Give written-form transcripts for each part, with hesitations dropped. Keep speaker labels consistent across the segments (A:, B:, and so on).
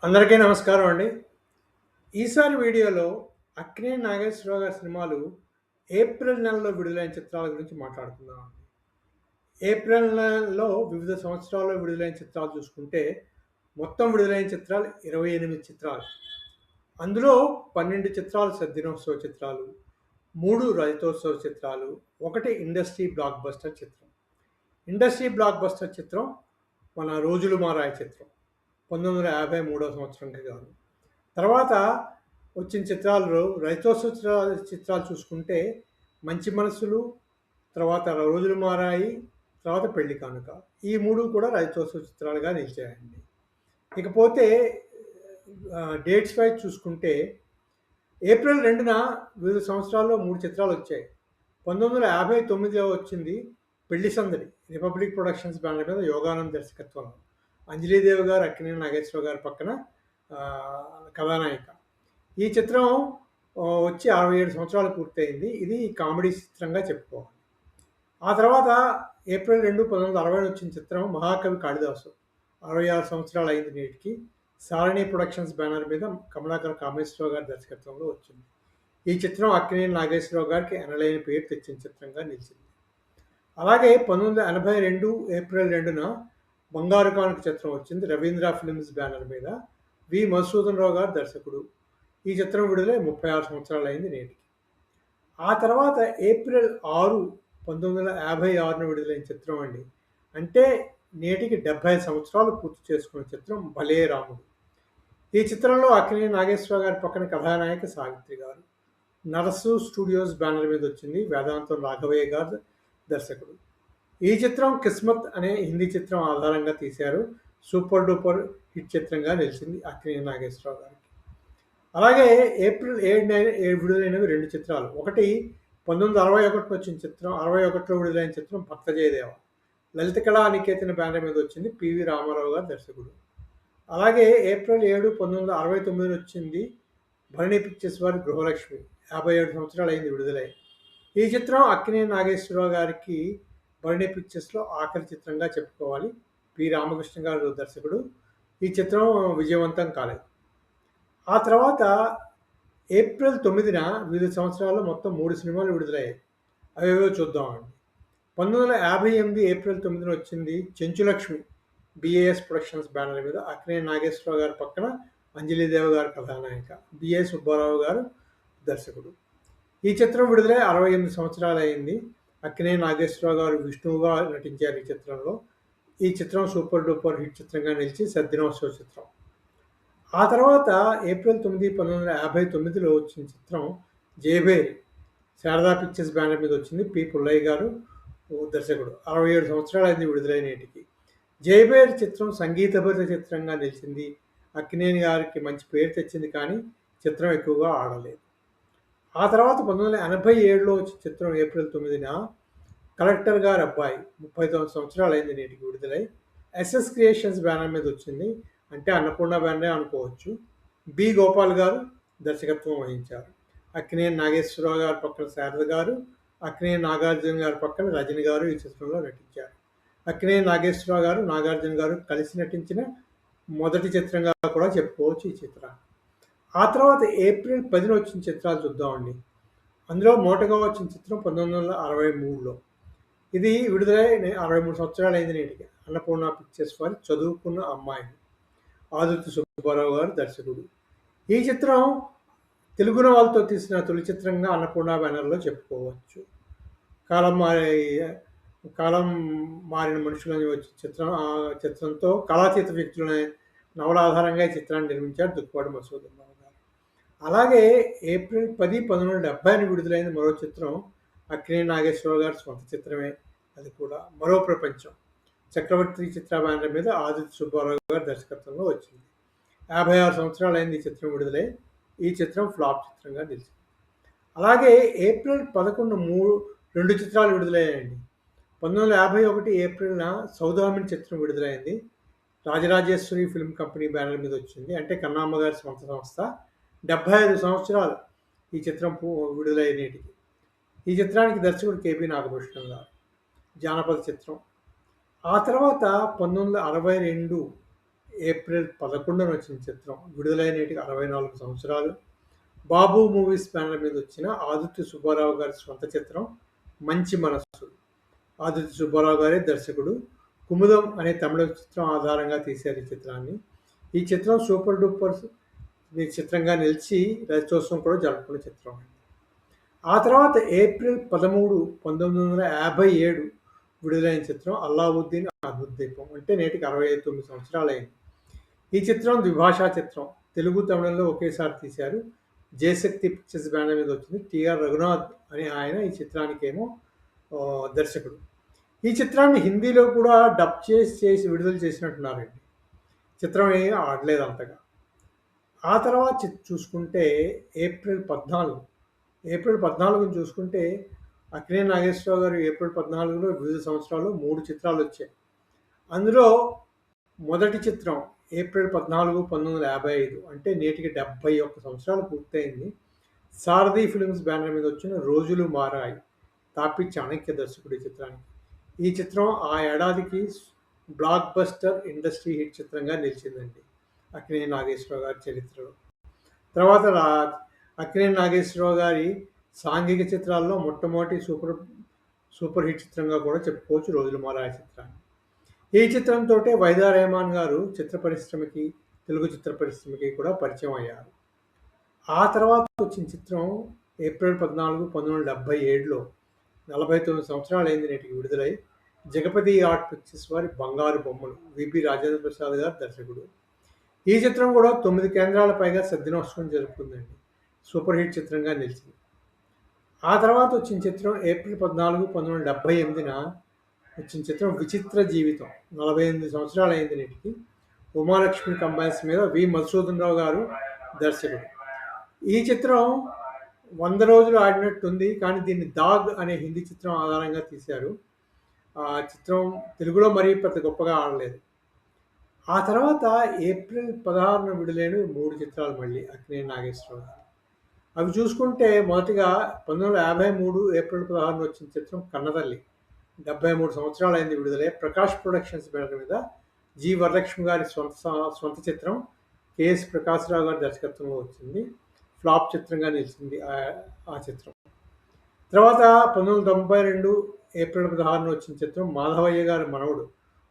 A: అందరికీ నమస్కారం అండి. ఈసారి వీడియోలో 'అక్కినేని నాగేశ్వరరావు' గారి సినిమాలు ఏప్రిల్ నెలలో విడుదలైన చిత్రాల గురించి మాట్లాడుకుందాం. ఏప్రిల్ నెలలో వివిధ సంవత్సరాల్లో విడుదలైన చిత్రాలు చూసుకుంటే, మొత్తం విడుదలైన చిత్రాలు 28 చిత్రాలు. అందులో 12 చిత్రాలు సద్దినోత్సవ చిత్రాలు, 3 రజతోత్సవ చిత్రాలు, 1 ఇండస్ట్రీ బ్లాక్ బస్టర్ చిత్రం. ఇండస్ట్రీ బ్లాక్ బస్టర్ చిత్రం మన 'రోజులు మారాయి' చిత్రం. 1953 సంవత్సరంకి గాను. తర్వాత వచ్చిన చిత్రాల్లో రజతోత్సవ చిత్రాలు చూసుకుంటే 'మంచి మనసులు', తర్వాత 'రోజులు మారాయి', తర్వాత 'పెళ్లి కానుక'. ఈ 3 కూడా రజతోత్సవ చిత్రాలుగా నిలిచాయండి. ఇకపోతే డేట్స్ వైజ్ చూసుకుంటే ఏప్రిల్ 2న వివిధ సంవత్సరాల్లో 3 చిత్రాలొచ్చాయి. 1959లో వచ్చింది 'పెళ్లి సందడి' రిపబ్లిక్ ప్రొడక్షన్స్ బ్యానర్ మీద యోగానంద్ దర్శకత్వంలో. అంజలీదేవి గారు, అక్కినేని నాగేశ్వరరావు గారి పక్కన కథానాయిక. ఈ చిత్రం వచ్చి 67 సంవత్సరాలు పూర్తయింది. ఇది కామెడీ చిత్రంగా చెప్పుకోవాలి. ఆ తర్వాత ఏప్రిల్ 2, 1960 వచ్చిన చిత్రం 'మహాకవి కాళిదాసు'. 66 సంవత్సరాలు అయింది నేటికి. సారణి ప్రొడక్షన్స్ బ్యానర్ మీద కమలాకర్ కామేశ్వరరావు గారి దర్శకత్వంలో వచ్చింది. ఈ చిత్రం అక్కినేని నాగేశ్వరరావు గారికి ఎనలేని పేరు తెచ్చిన చిత్రంగా నిలిచింది. అలాగే 1982 ఏప్రిల్ 2న 'బంగారు కానుక' చిత్రం వచ్చింది. రవీంద్ర ఫిల్మ్స్ బ్యానర్ మీద. వి. మధుసూదన్ రావు గారు దర్శకుడు. ఈ చిత్రం విడుదలై 36 సంవత్సరాలు అయింది నేటికి. ఆ తర్వాత ఏప్రిల్ 6, 1956న విడుదలైన చిత్రం అండి. అంటే నేటికి 70 సంవత్సరాలు పూర్తి చేసుకున్న చిత్రం 'భలే రాముడు'. ఈ చిత్రంలో అక్కినేని నాగేశ్వరరావు గారి పక్కన కథానాయక సావిత్రి గారు. నరసు స్టూడియోస్ బ్యానర్ మీద వచ్చింది. వేదాంతం రాఘవయ్య గారు దర్శకుడు. ఈ చిత్రం 'కిస్మత్' అనే హిందీ చిత్రం ఆధారంగా తీశారు. సూపర్ డూపర్ హిట్ చిత్రంగా నిలిచింది అక్కినేని నాగేశ్వరరావు గారికి. అలాగే ఏప్రిల్ 7న విడుదలైనవి 2 చిత్రాలు. ఒకటి 1961 వచ్చిన చిత్రం, 61లో విడుదలైన చిత్రం 'భక్త జయదేవ'. లలిత కళా నికేతన బ్యానర్ మీద వచ్చింది. పివి రామారావు గారు దర్శకుడు. అలాగే ఏప్రిల్ 7, 1969 వచ్చింది భరణి పిక్చర్స్ వారి 'గృహలక్ష్మి'. 57 సంవత్సరాలు అయింది విడుదలై. ఈ చిత్రం అక్కినేని నాగేశ్వరరావు గారికి భరణి పిక్చర్స్లో ఆఖరి చిత్రంగా చెప్పుకోవాలి. పి రామకృష్ణ గారు దర్శకుడు. ఈ చిత్రం విజయవంతం కాలేదు. ఆ తర్వాత ఏప్రిల్ 9న వివిధ సంవత్సరాల్లో మొత్తం 3 సినిమాలు విడుదలయ్యాయి. అవేవో చూద్దామండి. 1958 ఏప్రిల్ 9న వచ్చింది 'చెంచులక్ష్మి' బిఏఎస్ ప్రొడక్షన్స్ బ్యానర్ మీద. అక్కినేని నాగేశ్వరరావు గారి పక్కన అంజలీదేవి గారు కథానాయిక. బిఏ సుబ్బారావు గారు దర్శకుడు. ఈ చిత్రం విడుదలై 68 సంవత్సరాలు అయింది. అక్కినేని నాగేశ్వరరావు గారు విష్ణువుగా నటించారు ఈ చిత్రంలో. ఈ చిత్రం సూపర్ డూపర్ హిట్ చిత్రంగా నిలిచి సద్దినోత్సవ చిత్రం. ఆ తర్వాత ఏప్రిల్ 9, 1959లో వచ్చిన చిత్రం 'జయభేరి'. శారదా పిక్చర్స్ బ్యానర్ మీద వచ్చింది. పి. పుల్లయ్య గారు దర్శకుడు. 67 సంవత్సరాలు అయింది విడుదలై నేటికి. 'జయభేరి' చిత్రం సంగీతభరిత చిత్రంగా నిలిచింది. అక్కినేని గారికి మంచి పేరు తెచ్చింది కానీ చిత్రం ఎక్కువగా ఆడలేదు. ఆ తర్వాత 1987లో వచ్చిన చిత్రం ఏప్రిల్ 9న 'కలెక్టర్ గారి అబ్బాయి'. 39 సంవత్సరాలు అయింది నేటికి విడుదలై. ఎస్ఎస్ క్రియేషన్స్ బ్యానర్ మీద వచ్చింది. అంటే అన్నపూర్ణ బ్యానరే అనుకోవచ్చు. బి. గోపాల్ గారు దర్శకత్వం వహించారు. అక్కినేని నాగేశ్వరరావు గారి పక్కన శారద గారు, అక్కినేని నాగార్జున గారి పక్కన రజని గారు ఈ చిత్రంలో నటించారు. అక్కినేని నాగేశ్వరరావు గారు, నాగార్జున గారు కలిసి నటించిన మొదటి చిత్రంగా కూడా చెప్పుకోవచ్చు ఈ చిత్రాన్ని. ఆ తర్వాత ఏప్రిల్ 10న వచ్చిన చిత్రాలు చూద్దామండి. అందులో మొదటగా వచ్చిన చిత్రం 1963లో. ఇది విడుదలై 63 సంవత్సరాలు అయింది నేటికి. అన్నపూర్ణ పిక్చర్స్ వారి 'చదువుకున్న అమ్మాయిని'. ఆదుర్తి సుబ్బారావు గారు దర్శకుడు. ఈ చిత్రం తెలుగున వాళ్ళతో తీసిన తొలి చిత్రంగా అన్నపూర్ణ బ్యానర్లో చెప్పుకోవచ్చు. కాలం మారిన మనుషులని వచ్చిన చిత్రం. ఆ చిత్రంతో కళాతీత వ్యక్తులనే నవల ఆధారంగా ఈ చిత్రాన్ని నిర్మించారు దుక్కిపాటి మధుసూదన్ రావు గారు. అలాగే ఏప్రిల్ 10, 1970న విడుదలైన మరో చిత్రం అక్కినేని నాగేశ్వరరావు గారి సొంత చిత్రమే. అది కూడా 'మరో ప్రపంచం'. చక్రవర్తి చిత్ర బ్యానర్ మీద ఆదిత్య సుబ్బారావు గారి దర్శకత్వంలో వచ్చింది. 56 సంవత్సరాలు అయింది ఈ చిత్రం విడుదలై. ఈ చిత్రం ఫ్లాప్ చిత్రంగా నిలిచింది. అలాగే ఏప్రిల్ 11 2 చిత్రాలు విడుదలయ్యాయండి. 1951 ఏప్రిల్న 'సౌదామిని' చిత్రం విడుదలైంది. రాజరాజేశ్వరి ఫిల్మ్ కంపెనీ బ్యానర్ మీద వచ్చింది. అంటే కన్నాంబ గారి సొంత సంస్థ. 75 సంవత్సరాలు ఈ చిత్రం విడుదలై నేటికి. ఈ చిత్రానికి దర్శకుడు కేపీ నాగభూషణం గారు. జానపద చిత్రం. ఆ తర్వాత 1962 ఏప్రిల్ 11న వచ్చిన చిత్రం. విడుదలై నేటికి 64 సంవత్సరాలు. బాబు మూవీస్ బ్యానర్ మీద వచ్చిన ఆదిత్య సుబ్బారావు గారి స్వంత చిత్రం 'మంచి మనస్సు'. ఆదిత్య సుబ్బారావు గారే దర్శకుడు. 'కుముదం' అనే తమిళ చిత్రం ఆధారంగా తీశారు ఈ చిత్రాన్ని. ఈ చిత్రం సూపర్ డూపర్ చిత్రంగా నిలిచి రజతోత్సవం కూడా జరుపుకున్న చిత్రం. ఆ తర్వాత ఏప్రిల్ 13, 1957 విడుదలైన చిత్రం 'అల్లావుద్దీన్ అద్భుత దీపం'. అంటే నేటికి 69 సంవత్సరాలైంది. ఈ చిత్రం ద్విభాషా చిత్రం. తెలుగు, తమిళంలో ఒకేసారి తీశారు. జయశక్తి పిక్చర్స్ బ్యానర్ మీద వచ్చింది. టిఆర్ రఘునాథ్ అనే ఆయన ఈ చిత్రానికేమో దర్శకుడు. ఈ చిత్రాన్ని హిందీలో కూడా డబ్ చేసి విడుదల చేసినట్టున్నారండి. చిత్రం ఏమీ ఆడలేదు అంతగా. ఆ తర్వాత చూసుకుంటే ఏప్రిల్ 14 చూసుకుంటే అక్కినేని నాగేశ్వరరావు గారు ఏప్రిల్ 14లో వివిధ సంవత్సరాలు 3 చిత్రాలు వచ్చాయి. అందులో మొదటి చిత్రం ఏప్రిల్ 14, 1955 అంటే నేటికి 71 సంవత్సరాలు పూర్తయింది. సారథి ఫిల్మ్స్ బ్యానర్ మీద వచ్చిన 'రోజులు మారాయి'. తాపి చాణక్య దర్శకుడు ఈ చిత్రానికి. ఈ చిత్రం ఆ ఏడాదికి బ్లాక్ బస్టర్ ఇండస్ట్రీ హిట్ చిత్రంగా నిలిచిందండి అక్కినేని నాగేశ్వరరావు గారి చరిత్రలో. తర్వాత అక్కినేని నాగేశ్వరరావు గారి సాంఘిక చిత్రాల్లో మొట్టమొదటి సూపర్ హిట్ చిత్రంగా కూడా చెప్పుకోవచ్చు 'రోజులు మారాయి' చిత్రాన్ని. ఈ చిత్రంతో వైదా రెహమాన్ గారు తెలుగు చిత్ర పరిశ్రమకి కూడా పరిచయం అయ్యారు. ఆ తర్వాత వచ్చిన చిత్రం ఏప్రిల్ 14, 1977లో 49 సంవత్సరాలైంది నేటికి విడుదలై జగపతి ఆర్ట్ పిక్చర్స్ వారి 'బంగారు బొమ్మలు'. విబి రాజేంద్ర ప్రసాద్ గారు దర్శకుడు. ఈ చిత్రం కూడా 9 కేంద్రాల పైగా సద్దినోత్సవం జరుపుకుందండి. సూపర్ హిట్ చిత్రంగా నిలిచింది. ఆ తర్వాత వచ్చిన చిత్రం ఏప్రిల్ 14, 1978న వచ్చిన చిత్రం 'విచిత్ర జీవితం'. 48 సంవత్సరాలు అయింది నేటికి. ఉమాలక్ష్మి కంబైన్స్ మీద వి మధుసూదన్ రావు గారు దర్శకుడు. ఈ చిత్రం 100 రోజులు ఆడినట్టుంది, కానీ దీన్ని 'దాగ్' అనే హిందీ చిత్రం ఆధారంగా తీశారు. ఆ చిత్రం తెలుగులో మరీ పెద్ద గొప్పగా ఆడలేదు. ఆ తర్వాత ఏప్రిల్ 16న విడుదలైన 3 చిత్రాలు మళ్ళీ అక్కినేని నాగేశ్వరరావు గారు. అవి చూసుకుంటే మొదటిగా 1953 ఏప్రిల్ 16న వచ్చిన చిత్రం 'కన్నతల్లి'. 73 సంవత్సరాలైంది విడుదలై. ప్రకాష్ ప్రొడక్షన్స్ బ్యానర్ మీద జి. వరలక్ష్మి గారి స్వంత చిత్రం. కెఎస్ ప్రకాశ్రావు గారి దర్శకత్వంలో వచ్చింది. ఫ్లాప్ చిత్రంగా నిలిచింది ఆ చిత్రం. తర్వాత 1992 ఏప్రిల్ 16న వచ్చిన చిత్రం 'మాధవయ్య గారి మనవడు'.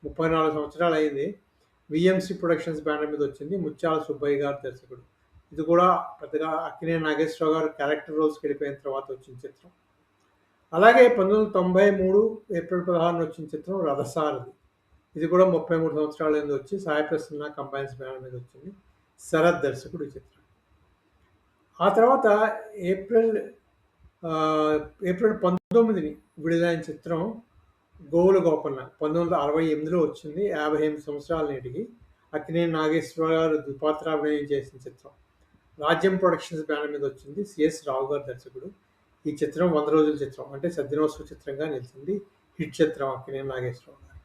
A: 34 సంవత్సరాలు అయింది. విఎంసి ప్రొడక్షన్స్ బ్యానర్ మీద వచ్చింది. ముత్యాల సుబ్బయ్య గారు దర్శకుడు. ఇది కూడా పెద్దగా అక్కినేని నాగేశ్వరరావు గారు క్యారెక్టర్ రోల్స్కి వెళ్ళిపోయిన తర్వాత వచ్చిన చిత్రం. అలాగే 1993 ఏప్రిల్ 16న వచ్చిన చిత్రం 'రథసారథి'. ఇది కూడా 33 సంవత్సరాల నుంచి వచ్చి సాయి ప్రసన్న కంబైన్స్ బ్యానర్ మీద వచ్చింది. శరత్ దర్శకుడు ఈ చిత్రం. ఆ తర్వాత ఏప్రిల్ 19 విడుదలైన చిత్రం 'గోవుల గోపన్న'. 1968లో వచ్చింది. 58 సంవత్సరాల నేటికి అక్కినేని నాగేశ్వరరావు గారు ద్విపాత్రాభినయం చేసిన చిత్రం. రాజ్యం ప్రొడక్షన్స్ బ్యానర్ మీద వచ్చింది. సిఎస్ రావు గారు దర్శకుడు. ఈ చిత్రం 100 రోజుల చిత్రం, అంటే సద్దినోత్సవ చిత్రంగా నిలిచింది. హిట్ చిత్రం అక్కినేని నాగేశ్వరరావు గారు.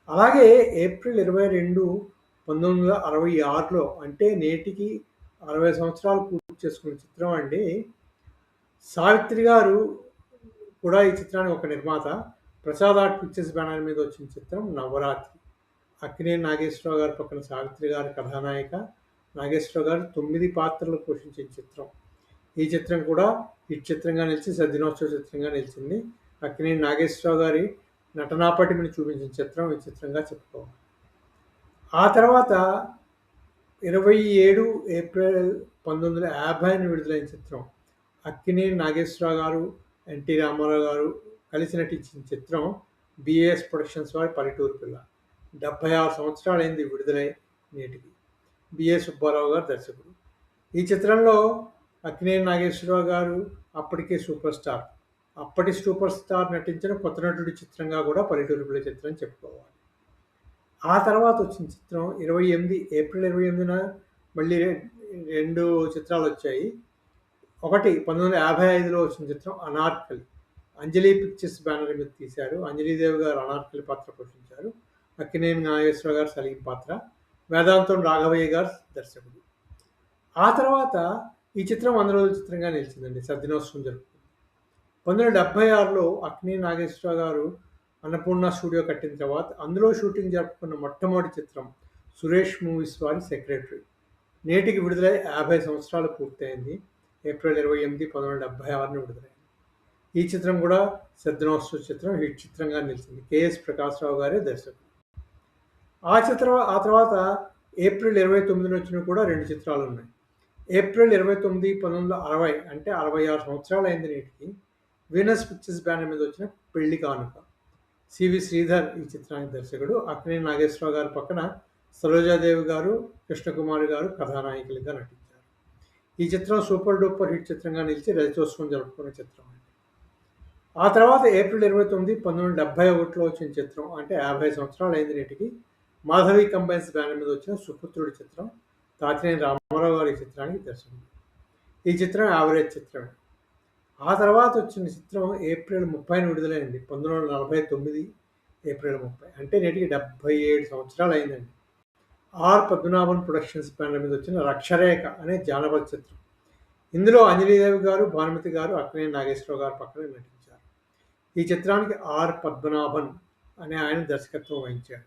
A: అలాగే ఏప్రిల్ 22, 1966లో అంటే నేటికి 60 సంవత్సరాలు పూర్తి చేసుకున్న చిత్రం అండి. సావిత్రి గారు కూడా ఈ చిత్రానికి ఒక నిర్మాత. ప్రసాద్ ఆర్ట్ పిక్చర్స్ బ్యానర్ మీద వచ్చిన చిత్రం 'నవరాత్రి'. అక్కినేని నాగేశ్వరరావు గారి పక్కన సావిత్రి గారి కథానాయిక. నాగేశ్వరరావు గారు 9 పాత్రలు పోషించిన చిత్రం. ఈ చిత్రం కూడా హిట్ చిత్రంగా నిలిచి సద్దినోత్సవ చిత్రంగా నిలిచింది. అక్కినేని నాగేశ్వరరావు గారి నటనాపటిని చూపించిన చిత్రం ఈ చిత్రంగా చెప్పుకోవాలి. ఆ తర్వాత 27 ఏప్రిల్ 1950న విడుదలైన చిత్రం అక్కినేని నాగేశ్వరరావు గారు, ఎన్టీ రామారావు గారు కలిసి నటించిన చిత్రం బిఏఎస్ ప్రొడక్షన్స్ వారి 'పల్లెటూరు పిల్ల'. 76 సంవత్సరాలైంది విడుదలై నేటికి. బిఏ సుబ్బారావు గారు దర్శకుడు. ఈ చిత్రంలో అక్కినేని నాగేశ్వరరావు గారు అప్పటి సూపర్ స్టార్ నటించిన కొత్త నటుడి చిత్రంగా కూడా 'పల్లెటూరు పిల్ల' చిత్రం చెప్పుకోవాలి. ఆ తర్వాత వచ్చిన చిత్రం ఏప్రిల్ 28న మళ్ళీ 2 చిత్రాలు వచ్చాయి. ఒకటి 1955లో వచ్చిన చిత్రం 'అనార్కలి'. అంజలి పిక్చర్స్ బ్యానర్ మీద తీశారు. అంజలీదేవి గారు అనార్కలి పాత్ర పోషించారు. అక్కినేని నాగేశ్వరరావు గారు సలీం పాత్ర. వేదాంతం రాఘవయ్య గారు దర్శకుడు. ఆ తర్వాత ఈ చిత్రం 100 రోజుల చిత్రంగా నిలిచిందండి. సద్దినోత్సవం జరుపుకుంది. 1976లో అక్కినేని నాగేశ్వరరావు గారు అన్నపూర్ణ స్టూడియో కట్టిన తర్వాత అందులో షూటింగ్ జరుపుకున్న మొట్టమొదటి చిత్రం సురేష్ మూవీస్ వారి సెక్రటరీ. నేటికి విడుదలై 50 సంవత్సరాలు పూర్తయింది. ఏప్రిల్ 28, 1976 విడుదలైంది. ఈ చిత్రం కూడా సద్దినోత్సవ చిత్రం, హిట్ చిత్రంగా నిలిచింది. కెఎస్ ప్రకాశ్‌రావు గారే దర్శకుడు. ఆ తర్వాత ఏప్రిల్ 29న వచ్చినవి కూడా 2 చిత్రాలున్నాయి. ఏప్రిల్ 29, 1960 అంటే 66 సంవత్సరాలైంది నేటికి. వీనస్ పిక్చర్స్ బ్యానర్ మీద వచ్చిన పెళ్లి కానుక. సివి శ్రీధర్ ఈ చిత్రానికి దర్శకుడు. అక్కినేని నాగేశ్వరరావు గారి పక్కన సరోజాదేవి గారు, కృష్ణకుమారి గారు కథానాయకులుగా నటించారు. ఈ చిత్రం సూపర్ డూపర్ హిట్ చిత్రంగా నిలిచి రజతోత్సవం జరుపుకునే చిత్రం. ఆ తర్వాత ఏప్రిల్ 29, 1971లో వచ్చిన చిత్రం అంటే 50 సంవత్సరాలు అయింది నేటికి. మాధవి కంబైన్స్ బ్యానర్ మీద వచ్చిన సుపుత్రుడి చిత్రం. తాతినేని రామారావు గారి చిత్రానికి దర్శకుడు. ఈ చిత్రం యావరేజ్ చిత్రమే. ఆ తర్వాత వచ్చిన చిత్రం ఏప్రిల్ 30న విడుదలైంది. 1949 ఏప్రిల్ 30 అంటే నేటికి 77 సంవత్సరాలు అయిందండి. ఆర్ పద్మనాభన్ ప్రొడక్షన్స్ బ్యానర్ మీద వచ్చిన రక్షరేఖ అనే జానపద చిత్రం. ఇందులో అంజలీదేవి గారు, భానుమతి గారు అక్కినేని నాగేశ్వరరావు గారు పక్కన నటించారు. ఈ చిత్రానికి ఆర్ పద్మనాభన్ అనే ఆయన దర్శకత్వం వహించారు.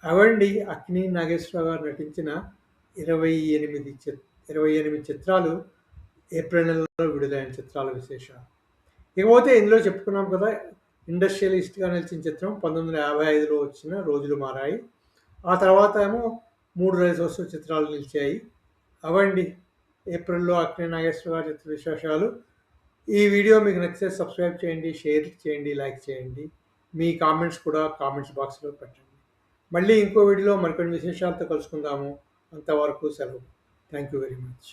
A: అవండి అక్కినేని నాగేశ్వరరావు గారు నటించిన 28 చిత్రాలు ఏప్రిల్ నెలలో విడుదలైన చిత్రాల విశేషాలు. ఇకపోతే ఇందులో చెప్పుకున్నాం కదా, ఇండస్ట్రియలిస్ట్గా నిలిచిన చిత్రం 1955లో వచ్చిన రోజులు మారాయి. ఆ తర్వాత ఏమో 3 రజతోత్సవ చిత్రాలు నిలిచాయి. అవండి ఏప్రిల్లో అక్కినేని నాగేశ్వరరావు గారి చిత్ర విశేషాలు. ఈ వీడియో మీకు నచ్చితే సబ్స్క్రైబ్ చేయండి, షేర్ చేయండి, లైక్ చేయండి. మీ కామెంట్స్ కూడా కామెంట్స్ బాక్స్లో పెట్టండి. మళ్ళీ ఇంకో వీడియోలో మరికొన్ని విశేషాలతో కలుసుకుందాము. అంతవరకు సెలవు. Thank you very much.